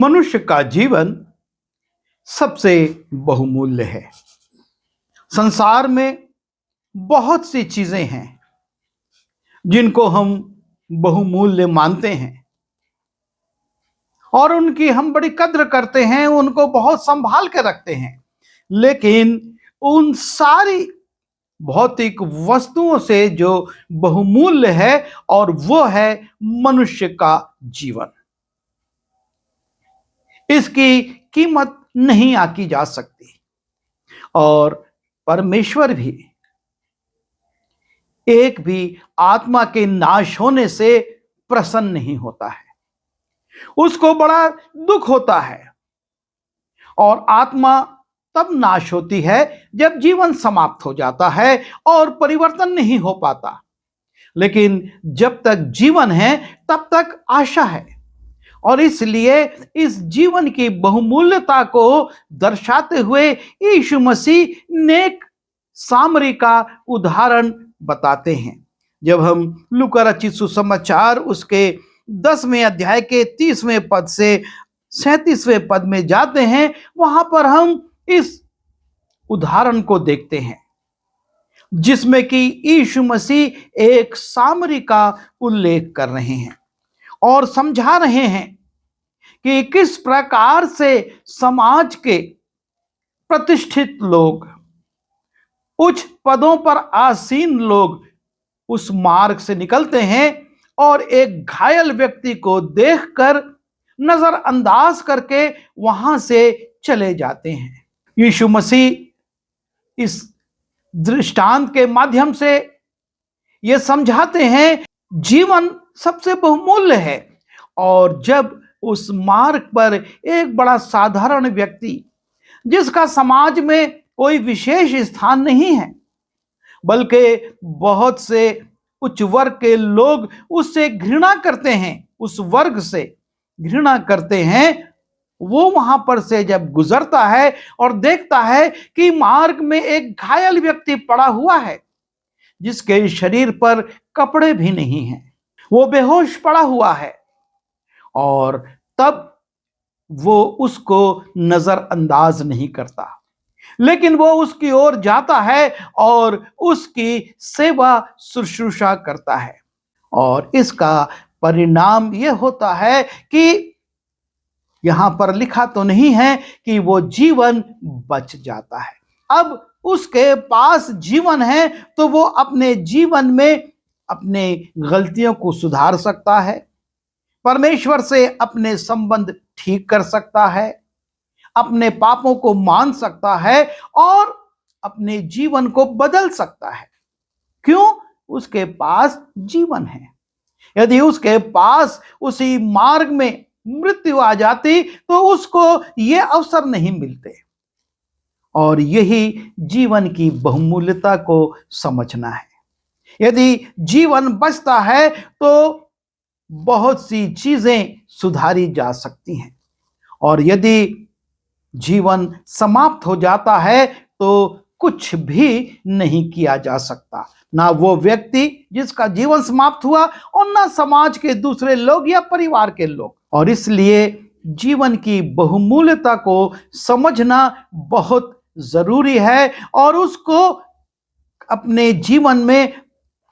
मनुष्य का जीवन सबसे बहुमूल्य है। संसार में बहुत सी चीजें हैं जिनको हम बहुमूल्य मानते हैं और उनकी हम बड़ी कद्र करते हैं, उनको बहुत संभाल के रखते हैं। लेकिन उन सारी भौतिक वस्तुओं से जो बहुमूल्य है और वो है मनुष्य का जीवन। इसकी कीमत नहीं आकी जा सकती और परमेश्वर भी एक भी आत्मा के नाश होने से प्रसन्न नहीं होता है। उसको बड़ा दुख होता है और आत्मा तब नाश होती है जब जीवन समाप्त हो जाता है और परिवर्तन नहीं हो पाता। लेकिन जब तक जीवन है तब तक आशा है और इसलिए इस जीवन की बहुमूल्यता को दर्शाते हुए यीशु मसीह नेक सामरी का उदाहरण बताते हैं। जब हम लूका रचित सुसमाचार उसके 10वें अध्याय के 30वें पद से 37वें पद में जाते हैं, वहां पर हम इस उदाहरण को देखते हैं जिसमें कि यीशु मसीह एक सामरी का उल्लेख कर रहे हैं और समझा रहे हैं कि किस प्रकार से समाज के प्रतिष्ठित लोग, उच्च पदों पर आसीन लोग उस मार्ग से निकलते हैं और एक घायल व्यक्ति को देखकर नजरअंदाज करके वहां से चले जाते हैं। यीशु मसीह इस दृष्टांत के माध्यम से ये समझाते हैं जीवन सबसे बहुमूल्य है और जब उस मार्ग पर एक बड़ा साधारण व्यक्ति जिसका समाज में कोई विशेष स्थान नहीं है बल्कि बहुत से उच्च वर्ग के लोग उससे घृणा करते हैं, उस वर्ग से घृणा करते हैं, वो वहां पर से जब गुजरता है और देखता है कि मार्ग में एक घायल व्यक्ति पड़ा हुआ है जिसके शरीर पर कपड़े भी नहीं हैं, वो बेहोश पड़ा हुआ है और तब वो उसको नजरअंदाज नहीं करता, लेकिन वो उसकी ओर जाता है और उसकी सेवा शुश्रूषा करता है और इसका परिणाम यह होता है कि यहां पर लिखा तो नहीं है कि वो जीवन बच जाता है। अब उसके पास जीवन है तो वो अपने जीवन में अपने गलतियों को सुधार सकता है, परमेश्वर से अपने संबंध ठीक कर सकता है, अपने पापों को मान सकता है और अपने जीवन को बदल सकता है। क्यों? उसके पास जीवन है। यदि उसके पास उसी मार्ग में मृत्यु आ जाती तो उसको ये अवसर नहीं मिलते और यही जीवन की बहुमूल्यता को समझना है। यदि जीवन बचता है तो बहुत सी चीजें सुधारी जा सकती हैं और यदि जीवन समाप्त हो जाता है तो कुछ भी नहीं किया जा सकता, ना वो व्यक्ति जिसका जीवन समाप्त हुआ और ना समाज के दूसरे लोग या परिवार के लोग। और इसलिए जीवन की बहुमूल्यता को समझना बहुत जरूरी है और उसको अपने जीवन में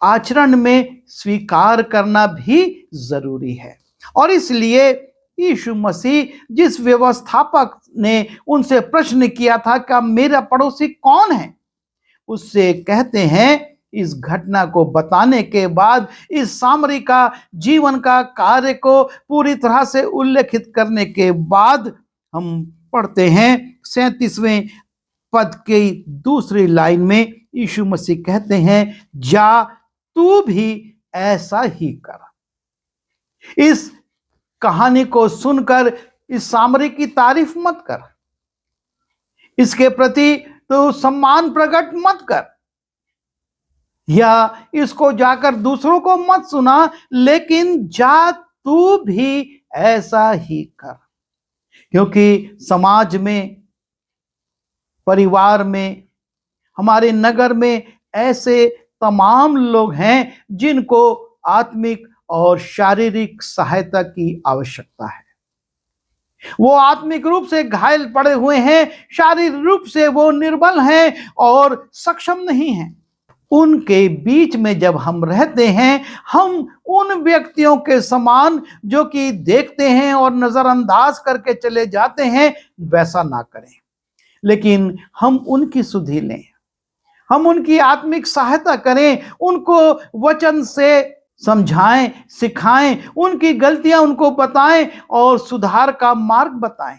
आचरण में स्वीकार करना भी जरूरी है। और इसलिए यीशु मसीह जिस व्यवस्थापक ने उनसे प्रश्न किया था कि मेरा पड़ोसी कौन है, उससे कहते हैं, इस घटना को बताने के बाद, इस सामरी का जीवन का कार्य को पूरी तरह से उल्लेखित करने के बाद हम पढ़ते हैं 37वें पद की दूसरी लाइन में यीशु मसीह कहते हैं, जा तू भी ऐसा ही कर। इस कहानी को सुनकर इस सामरी की तारीफ मत कर, इसके प्रति तो सम्मान प्रकट मत कर या इसको जाकर दूसरों को मत सुना, लेकिन जा तू भी ऐसा ही कर। क्योंकि समाज में, परिवार में, हमारे नगर में ऐसे तमाम लोग हैं जिनको आत्मिक और शारीरिक सहायता की आवश्यकता है। वो आत्मिक रूप से घायल पड़े हुए हैं, शारीरिक रूप से वो निर्बल हैं और सक्षम नहीं हैं। उनके बीच में जब हम रहते हैं, हम उन व्यक्तियों के समान जो कि देखते हैं और नजरअंदाज करके चले जाते हैं, वैसा ना करें, लेकिन हम उनकी सुधि लें, हम उनकी आत्मिक सहायता करें, उनको वचन से समझाएं, सिखाएं, उनकी गलतियां उनको बताएं और सुधार का मार्ग बताएं।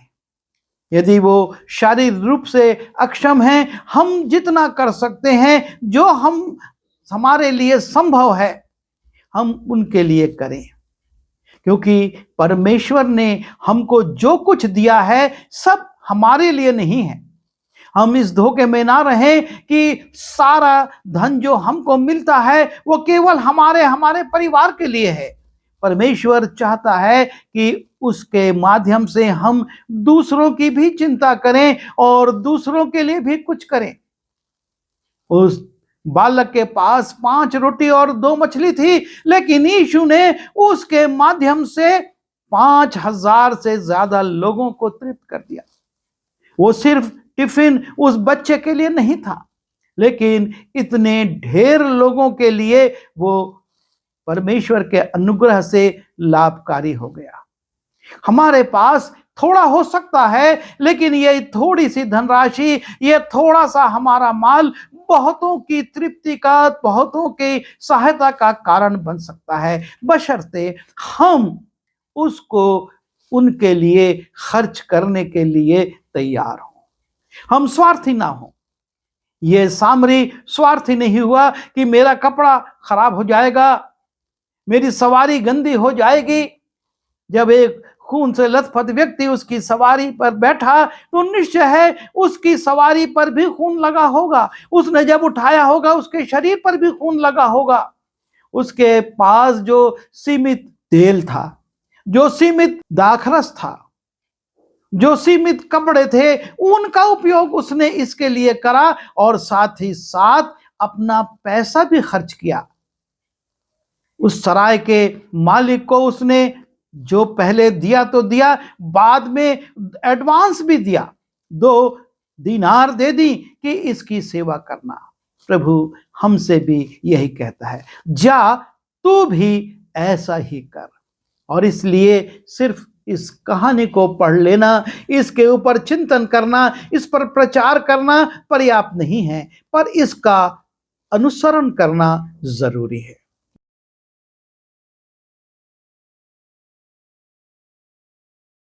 यदि वो शारीरिक रूप से अक्षम हैं, हम जितना कर सकते हैं, जो हमारे लिए संभव है, हम उनके लिए करें, क्योंकि परमेश्वर ने हमको जो कुछ दिया है सब हमारे लिए नहीं है। हम इस धोखे में ना रहें कि सारा धन जो हमको मिलता है वो केवल हमारे परिवार के लिए है। परमेश्वर चाहता है कि उसके माध्यम से हम दूसरों की भी चिंता करें और दूसरों के लिए भी कुछ करें। उस बालक के पास 5 रोटी और 2 मछली थी, लेकिन यीशु ने उसके माध्यम से 5000 से ज्यादा लोगों को तृप्त कर दिया। वो सिर्फ टिफिन उस बच्चे के लिए नहीं था, लेकिन इतने ढेर लोगों के लिए वो परमेश्वर के अनुग्रह से लाभकारी हो गया। हमारे पास थोड़ा हो सकता है, लेकिन ये थोड़ी सी धनराशि, ये थोड़ा सा हमारा माल बहुतों की तृप्ति का, बहुतों की सहायता का कारण बन सकता है, बशर्ते हम उसको उनके लिए खर्च करने के लिए तैयार हों, हम स्वार्थी ना हो। ये सामरी स्वार्थी नहीं हुआ कि मेरा कपड़ा खराब हो जाएगा, मेरी सवारी गंदी हो जाएगी। जब एक खून से लथपथ व्यक्ति उसकी सवारी पर बैठा, तो निश्चय है उसकी सवारी पर भी खून लगा होगा, उसने जब उठाया होगा उसके शरीर पर भी खून लगा होगा। उसके पास जो सीमित तेल था, जो सीमित दाखरस था, जो सीमित कपड़े थे, उनका उपयोग उसने इसके लिए करा और साथ ही साथ अपना पैसा भी खर्च किया। उस सराय के मालिक को उसने जो पहले दिया तो दिया, बाद में एडवांस भी दिया, 2 दीनार दे दी कि इसकी सेवा करना। प्रभु हमसे भी यही कहता है, जा तू भी ऐसा ही कर। और इसलिए सिर्फ इस कहानी को पढ़ लेना, इसके ऊपर चिंतन करना, इस पर प्रचार करना पर्याप्त नहीं है, पर इसका अनुसरण करना जरूरी है।